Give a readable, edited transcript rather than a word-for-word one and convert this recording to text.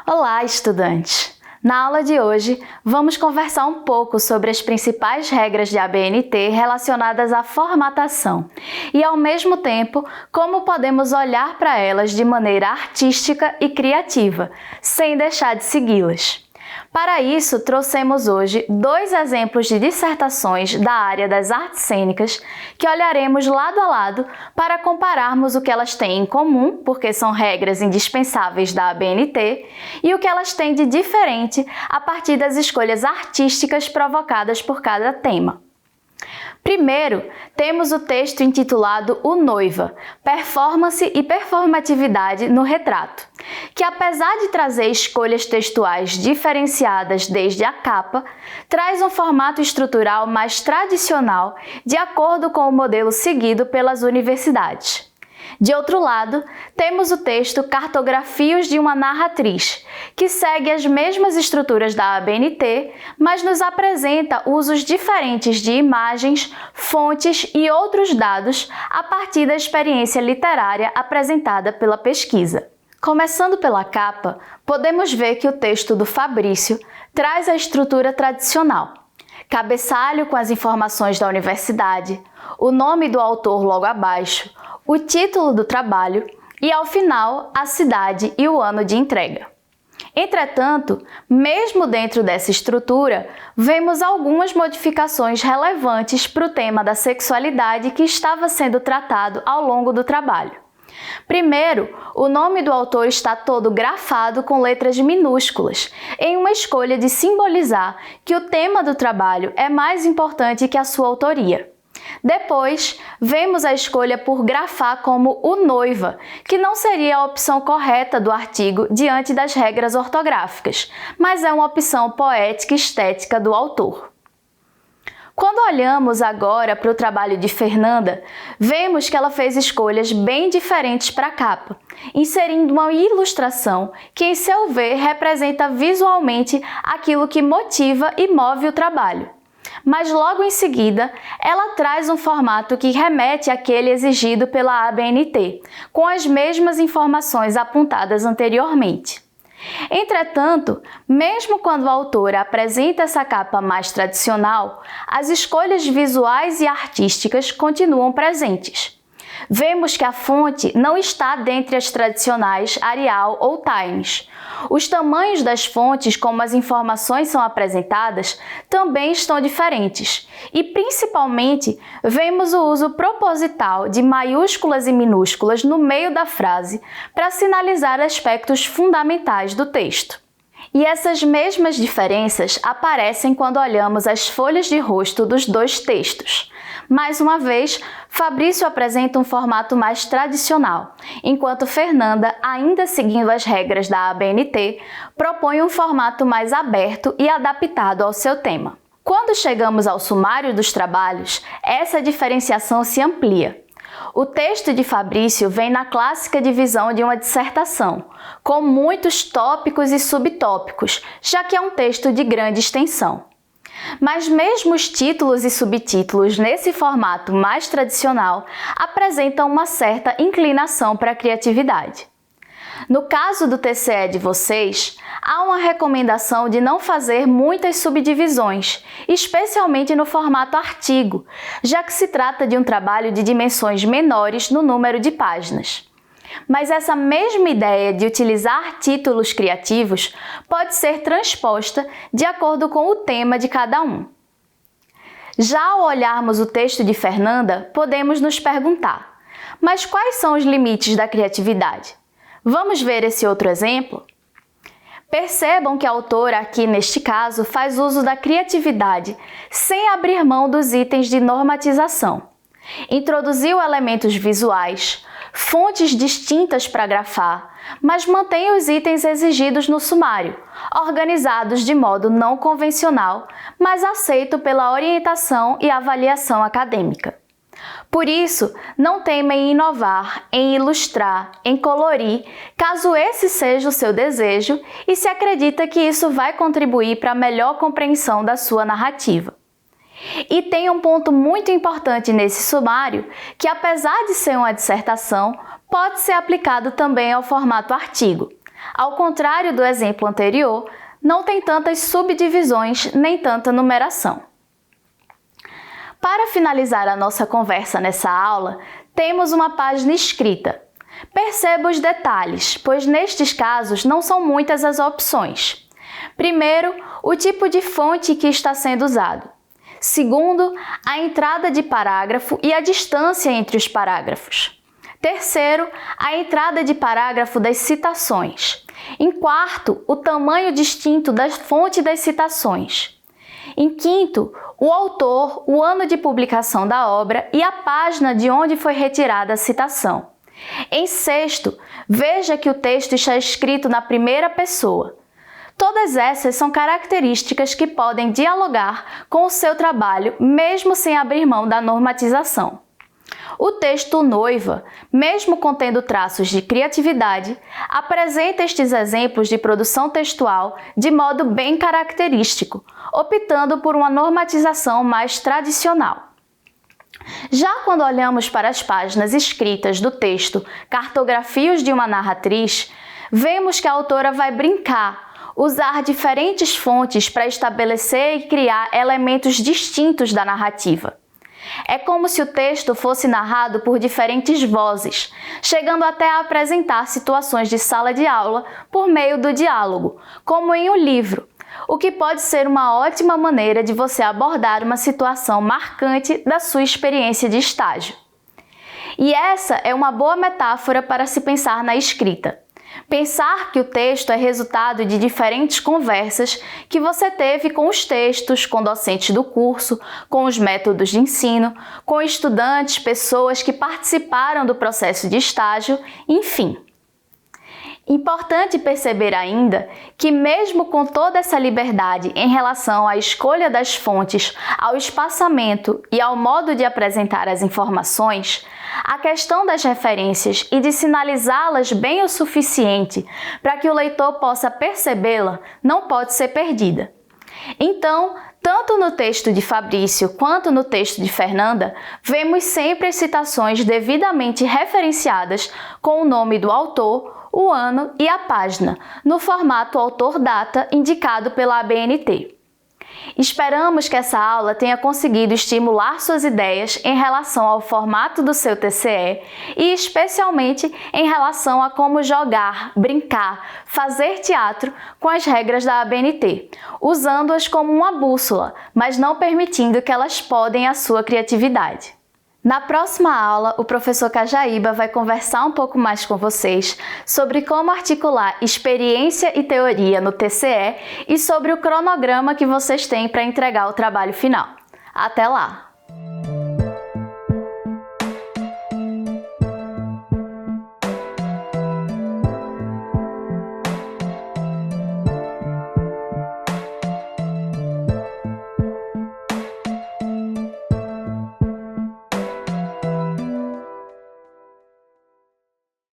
Olá, estudantes! Na aula de hoje, vamos conversar um pouco sobre as principais regras de ABNT relacionadas à formatação e, ao mesmo tempo, como podemos olhar para elas de maneira artística e criativa, sem deixar de segui-las. Para isso, trouxemos hoje 2 exemplos de dissertações da área das artes cênicas que olharemos lado a lado para compararmos o que elas têm em comum, porque são regras indispensáveis da ABNT, e o que elas têm de diferente a partir das escolhas artísticas provocadas por cada tema. Primeiro, temos o texto intitulado O Noiva, Performance e Performatividade no Retrato, que apesar de trazer escolhas textuais diferenciadas desde a capa, traz um formato estrutural mais tradicional de acordo com o modelo seguido pelas universidades. De outro lado, temos o texto Cartografios de uma Narratriz, que segue as mesmas estruturas da ABNT, mas nos apresenta usos diferentes de imagens, fontes e outros dados a partir da experiência literária apresentada pela pesquisa. Começando pela capa, podemos ver que o texto do Fabrício traz a estrutura tradicional. Cabeçalho com as informações da universidade, o nome do autor logo abaixo, o título do trabalho e, ao final, a cidade e o ano de entrega. Entretanto, mesmo dentro dessa estrutura, vemos algumas modificações relevantes para o tema da sexualidade que estava sendo tratado ao longo do trabalho. Primeiro, o nome do autor está todo grafado com letras minúsculas, em uma escolha de simbolizar que o tema do trabalho é mais importante que a sua autoria. Depois, vemos a escolha por grafar como o Noiva, que não seria a opção correta do artigo diante das regras ortográficas, mas é uma opção poética e estética do autor. Quando olhamos agora para o trabalho de Fernanda, vemos que ela fez escolhas bem diferentes para a capa, inserindo uma ilustração que, em seu ver, representa visualmente aquilo que motiva e move o trabalho. Mas logo em seguida, ela traz um formato que remete àquele exigido pela ABNT, com as mesmas informações apontadas anteriormente. Entretanto, mesmo quando a autora apresenta essa capa mais tradicional, as escolhas visuais e artísticas continuam presentes. Vemos que a fonte não está dentre as tradicionais Arial ou Times. Os tamanhos das fontes, como as informações são apresentadas, também estão diferentes. E, principalmente, vemos o uso proposital de maiúsculas e minúsculas no meio da frase para sinalizar aspectos fundamentais do texto. E essas mesmas diferenças aparecem quando olhamos as folhas de rosto dos 2 textos. Mais uma vez, Fabrício apresenta um formato mais tradicional, enquanto Fernanda, ainda seguindo as regras da ABNT, propõe um formato mais aberto e adaptado ao seu tema. Quando chegamos ao sumário dos trabalhos, essa diferenciação se amplia. O texto de Fabrício vem na clássica divisão de uma dissertação, com muitos tópicos e subtópicos, já que é um texto de grande extensão. Mas mesmo os títulos e subtítulos nesse formato mais tradicional apresentam uma certa inclinação para a criatividade. No caso do TCE de vocês, há uma recomendação de não fazer muitas subdivisões, especialmente no formato artigo, já que se trata de um trabalho de dimensões menores no número de páginas. Mas essa mesma ideia de utilizar títulos criativos pode ser transposta de acordo com o tema de cada um. Já ao olharmos o texto de Fernanda, podemos nos perguntar: mas quais são os limites da criatividade? Vamos ver esse outro exemplo? Percebam que a autora aqui, neste caso, faz uso da criatividade sem abrir mão dos itens de normatização. Introduziu elementos visuais, fontes distintas para grafar, mas mantém os itens exigidos no sumário, organizados de modo não convencional, mas aceito pela orientação e avaliação acadêmica. Por isso, não tema em inovar, em ilustrar, em colorir, caso esse seja o seu desejo e se acredita que isso vai contribuir para a melhor compreensão da sua narrativa. E tem um ponto muito importante nesse sumário, que apesar de ser uma dissertação, pode ser aplicado também ao formato artigo. Ao contrário do exemplo anterior, não tem tantas subdivisões nem tanta numeração. Para finalizar a nossa conversa nessa aula, temos uma página escrita. Perceba os detalhes, pois nestes casos não são muitas as opções. Primeiro, o tipo de fonte que está sendo usado. Segundo, a entrada de parágrafo e a distância entre os parágrafos. Terceiro, a entrada de parágrafo das citações. Em quarto, o tamanho distinto da fonte das citações. Em quinto, o autor, o ano de publicação da obra e a página de onde foi retirada a citação. Em sexto, veja que o texto está escrito na primeira pessoa. Todas essas são características que podem dialogar com o seu trabalho, mesmo sem abrir mão da normatização. O texto Noiva, mesmo contendo traços de criatividade, apresenta estes exemplos de produção textual de modo bem característico, optando por uma normatização mais tradicional. Já quando olhamos para as páginas escritas do texto Cartografias de uma Narratriz, vemos que a autora vai brincar, usar diferentes fontes para estabelecer e criar elementos distintos da narrativa. É como se o texto fosse narrado por diferentes vozes, chegando até a apresentar situações de sala de aula por meio do diálogo, como em um livro, o que pode ser uma ótima maneira de você abordar uma situação marcante da sua experiência de estágio. E essa é uma boa metáfora para se pensar na escrita. Pensar que o texto é resultado de diferentes conversas que você teve com os textos, com docentes do curso, com os métodos de ensino, com estudantes, pessoas que participaram do processo de estágio, enfim. Importante perceber ainda que, mesmo com toda essa liberdade em relação à escolha das fontes, ao espaçamento e ao modo de apresentar as informações, a questão das referências e de sinalizá-las bem o suficiente para que o leitor possa percebê-la não pode ser perdida. Então, tanto no texto de Fabrício quanto no texto de Fernanda, vemos sempre as citações devidamente referenciadas com o nome do autor, o ano e a página, no formato autor-data indicado pela ABNT. Esperamos que essa aula tenha conseguido estimular suas ideias em relação ao formato do seu TCE e especialmente em relação a como jogar, brincar, fazer teatro com as regras da ABNT, usando-as como uma bússola, mas não permitindo que elas podem a sua criatividade. Na próxima aula, o professor Cajaíba vai conversar um pouco mais com vocês sobre como articular experiência e teoria no TCE e sobre o cronograma que vocês têm para entregar o trabalho final. Até lá!